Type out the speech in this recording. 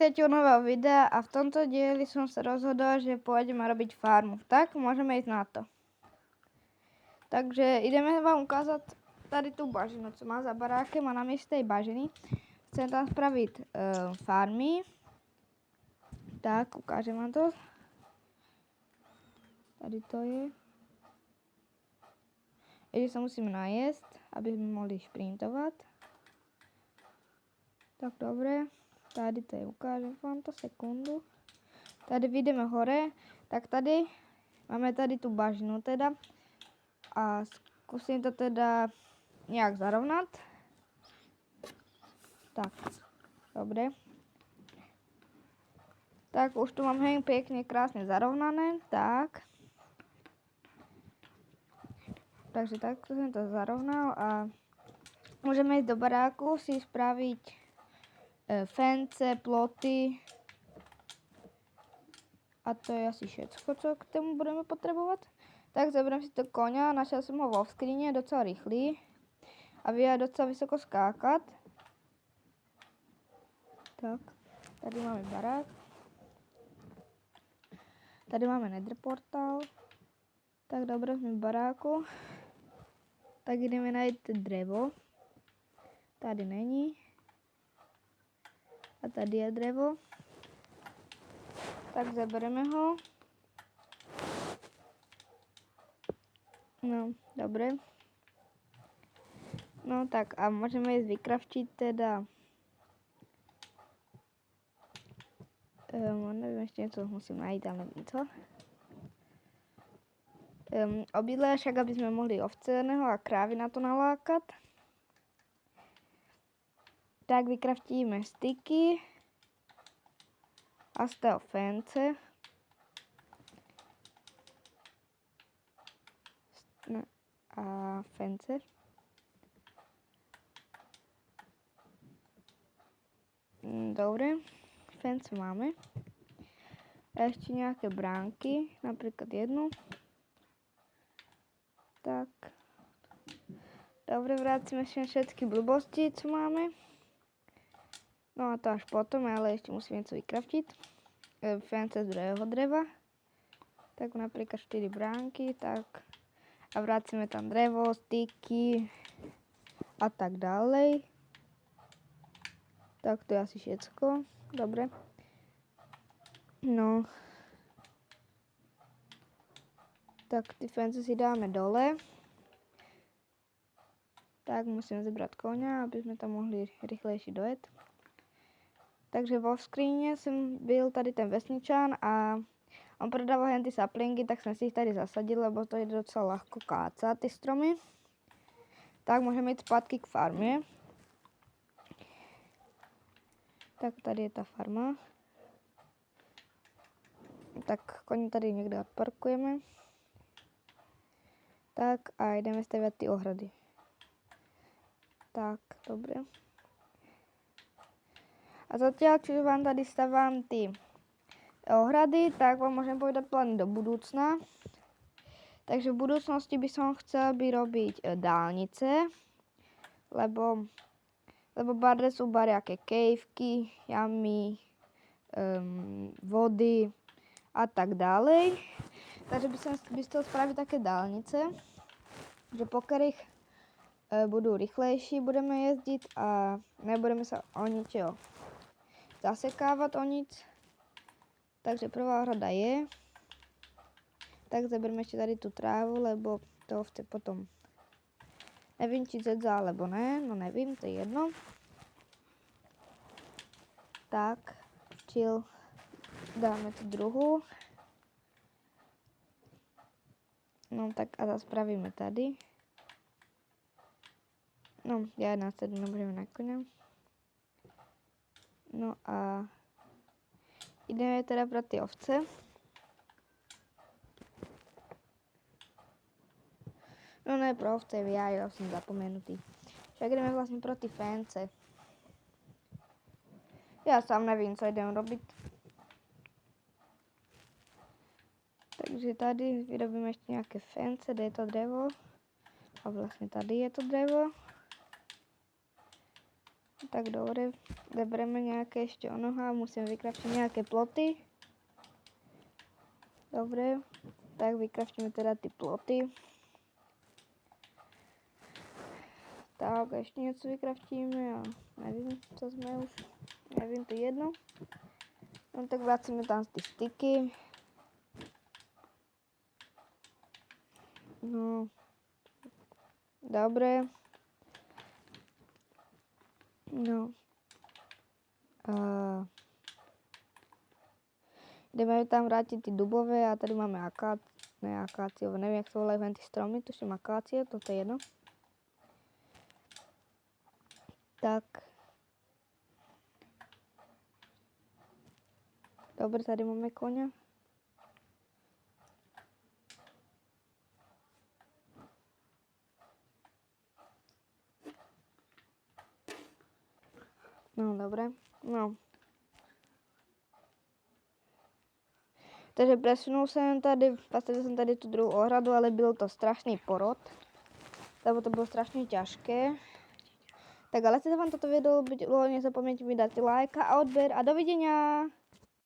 vítajte u nového videa a v tomto dieli som sa rozhodol, že pôjdeme robiť farmu. Tak môžeme ísť na to. Takže ideme vám ukázať tady tú bažinu, co má za barákem a namiesto tej bažiny chcem tam spraviť farmy. Tak, ukážem vám to. Tady to je. Ešte sa musíme najesť, aby sme mohli šprintovať. Tak, dobre. Tady to je, ukážem vám to sekundu. Tady vyjdeme hore, tak tady máme tady tu bažinu teda a skúsim to teda nejak zarovnať. Tak, dobre. Tak už tu mám hej pekne, krásne zarovnané, tak. Takže takto som to zarovnal a môžeme ísť do baráku si spraviť fence, ploty a to je asi všetko, čo k tomu budeme potrebovať. Tak zoberiem si to koňa, našiel som ho vo skrine, docela rýchly a vie aj docela vysoko skákať. Tak, tady máme barák. Tady máme nether portál. Tak dobre, sme v baráku. Tak ideme nájsť drevo. Tady není. A tady je drevo. Tak zabereme ho. No, dobre. No tak a môžeme ísť vykraftiť teda. Neviem, ešte niečo musím nájsť, ale neviem co. Obydle, však aby sme mohli ovceného a krávy na to nalákať. Tak vykraftíme styky a z toho fence. A fence. Dobre, fence máme. A ešte nejaké bránky, napríklad jednu. Tak. Dobre, vrátime všetky blbosti, co máme. No a to až potom, ale ešte musím niečo vykraftiť. Fence z druhého dreva. Tak napríklad 4 bránky, tak. A vrátime tam drevo, styky a tak ďalej. Tak to je asi všetko. Dobre. No. Tak ty fence si dáme dole. Tak musím zebrať koňa, aby sme tam mohli rýchlejšie dojet. Takže vo skríne som byl tady ten vesničan a on predával henty saplingy, tak som si ich tady zasadil, lebo to je docela ľahko kácať, ty stromy. Tak môžeme ísť zpátky k farme. Tak tady je tá farma. Tak koň tady niekde odparkujeme. Tak a ideme staviať ty ohrady. Tak, dobre. A zatiaľ, čo vám tady stavám ty ohrady, tak vám môžem povedať plány do budúcna. Takže v budúcnosti by som chcel robiť dálnice, lebo barde sú bariaké kejvky, jamy, vody a tak ďalej. Takže by som chcel spraviť také dálnice, že po ktorých budú rýchlejší, budeme jezdiť a nebudeme sa o ničo zasekávať o nic. Takže prvá ohrada je. Tak zaberme ešte tady tú trávu, lebo to ovce potom nevím, či zedza alebo ne, no nevím, to je jedno. Tak, chill, dáme tu druhú. No tak a zase spravíme tady. No, ja následne nebudeme na koňa. No a ideme teda pro tie ovce. No ne pro ovce, ja som zapomenutý. Však ideme vlastne pro tie fence. Ja sám nevím, co idem robiť. Takže tady vyrobíme ešte nejaké fence, kde je to drevo. A vlastne tady je to drevo. Tak dobre, zeberieme nejaké ešte onoha, musím vykraftiť nejaké ploty. Dobre, tak vykraftíme teda tie ploty. Tak, ešte niečo vykraftíme a neviem, čo sme už, neviem, to je jedno. No tak vracíme tam tie styky. No, dobre. No. Ideme tam vrátiť tie dubové a tady máme akácie, neviem, jak sa volajú len tie stromy, tuším akácie, toto je jedno. Tak. Dobre, tady máme koňa. No, dobre. No. Takže presunul jsem tady, postavil jsem tady tu druhou ohradu, ale byl to strašný porod. Lebo to bylo strašně těžké. Tak ale jestli se vám toto video bylo, nezapomeňte mi dát like a odběr a dovidenia.